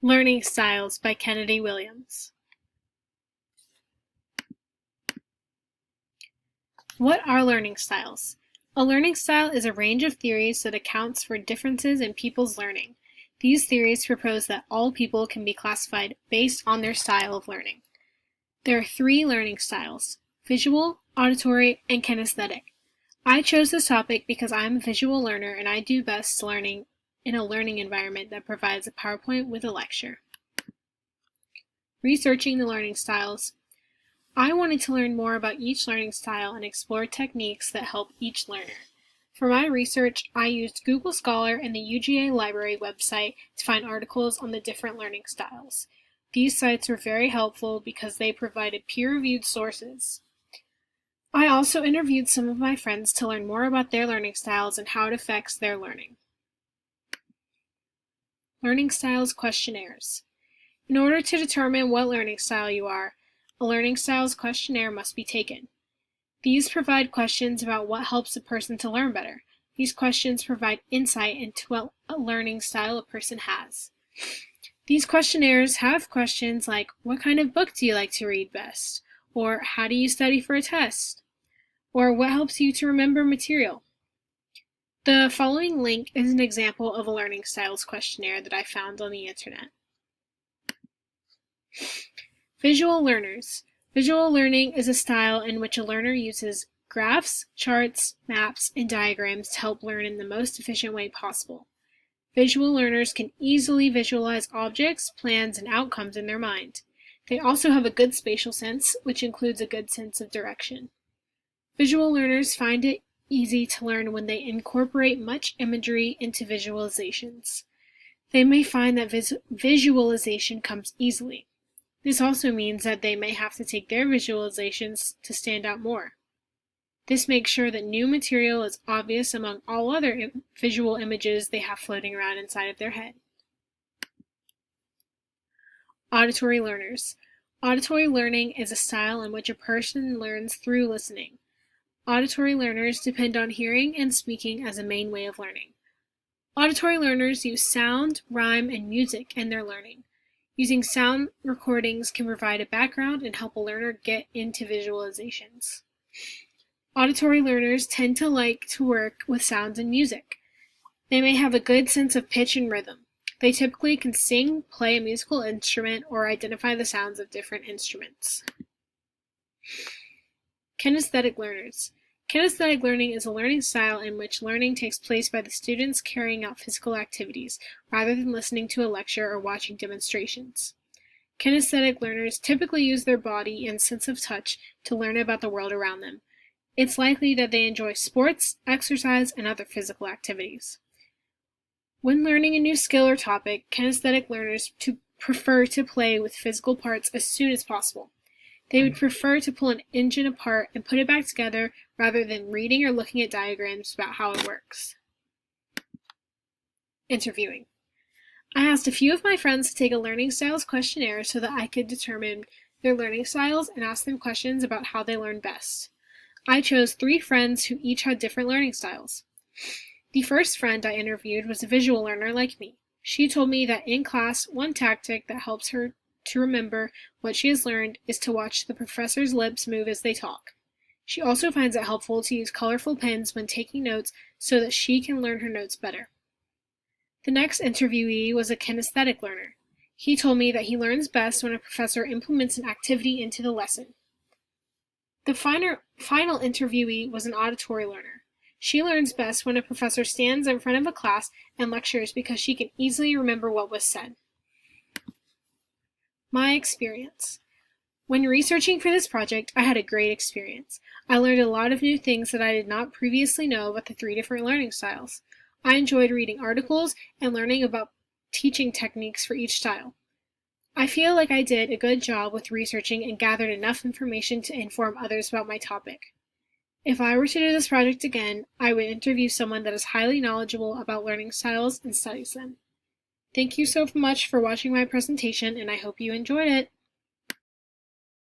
Learning Styles by Kennedy Williams. What are learning styles? A learning style is a range of theories that accounts for differences in people's learning. These theories propose that all people can be classified based on their style of learning. There are 3 learning styles: visual, auditory, and kinesthetic. I chose this topic because I am a visual learner and I do best learning in a learning environment that provides a PowerPoint with a lecture. Researching the learning styles. I wanted to learn more about each learning style and explore techniques that help each learner. For my research, I used Google Scholar and the UGA Library website to find articles on the different learning styles. These sites were very helpful because they provided peer-reviewed sources. I also interviewed some of my friends to learn more about their learning styles and how it affects their learning. Learning Styles Questionnaires. In order to determine what learning style you are, a learning styles questionnaire must be taken. These provide questions about what helps a person to learn better. These questions provide insight into what a learning style a person has. These questionnaires have questions like, what kind of book do you like to read best? Or how do you study for a test? Or what helps you to remember material? The following link is an example of a learning styles questionnaire that I found on the internet. Visual learners. Visual learning is a style in which a learner uses graphs, charts, maps, and diagrams to help learn in the most efficient way possible. Visual learners can easily visualize objects, plans, and outcomes in their mind. They also have a good spatial sense, which includes a good sense of direction. Visual learners find it easy to learn when they incorporate much imagery into visualizations. They may find that visualization comes easily. This also means that they may have to take their visualizations to stand out more. This makes sure that new material is obvious among all other visual images they have floating around inside of their head. Auditory learners. Auditory learning is a style in which a person learns through listening. Auditory learners depend on hearing and speaking as a main way of learning. Auditory learners use sound, rhyme, and music in their learning. Using sound recordings can provide a background and help a learner get into visualizations. Auditory learners tend to like to work with sounds and music. They may have a good sense of pitch and rhythm. They typically can sing, play a musical instrument, or identify the sounds of different instruments. Kinesthetic learners. Kinesthetic learning is a learning style in which learning takes place by the students carrying out physical activities, rather than listening to a lecture or watching demonstrations. Kinesthetic learners typically use their body and sense of touch to learn about the world around them. It's likely that they enjoy sports, exercise, and other physical activities. When learning a new skill or topic, kinesthetic learners prefer to play with physical parts as soon as possible. They would prefer to pull an engine apart and put it back together rather than reading or looking at diagrams about how it works. Interviewing. I asked a few of my friends to take a learning styles questionnaire so that I could determine their learning styles and ask them questions about how they learn best. I chose 3 friends who each had different learning styles. The first friend I interviewed was a visual learner like me. She told me that in class, one tactic that helps her to remember what she has learned is to watch the professor's lips move as they talk. She also finds it helpful to use colorful pens when taking notes so that she can learn her notes better. The next interviewee was a kinesthetic learner. He told me that he learns best when a professor implements an activity into the lesson. The final interviewee was an auditory learner. She learns best when a professor stands in front of a class and lectures because she can easily remember what was said. My experience. When researching for this project, I had a great experience. I learned a lot of new things that I did not previously know about the 3 different learning styles. I enjoyed reading articles and learning about teaching techniques for each style. I feel like I did a good job with researching and gathered enough information to inform others about my topic. If I were to do this project again, I would interview someone that is highly knowledgeable about learning styles and studies them. Thank you so much for watching my presentation, and I hope you enjoyed it.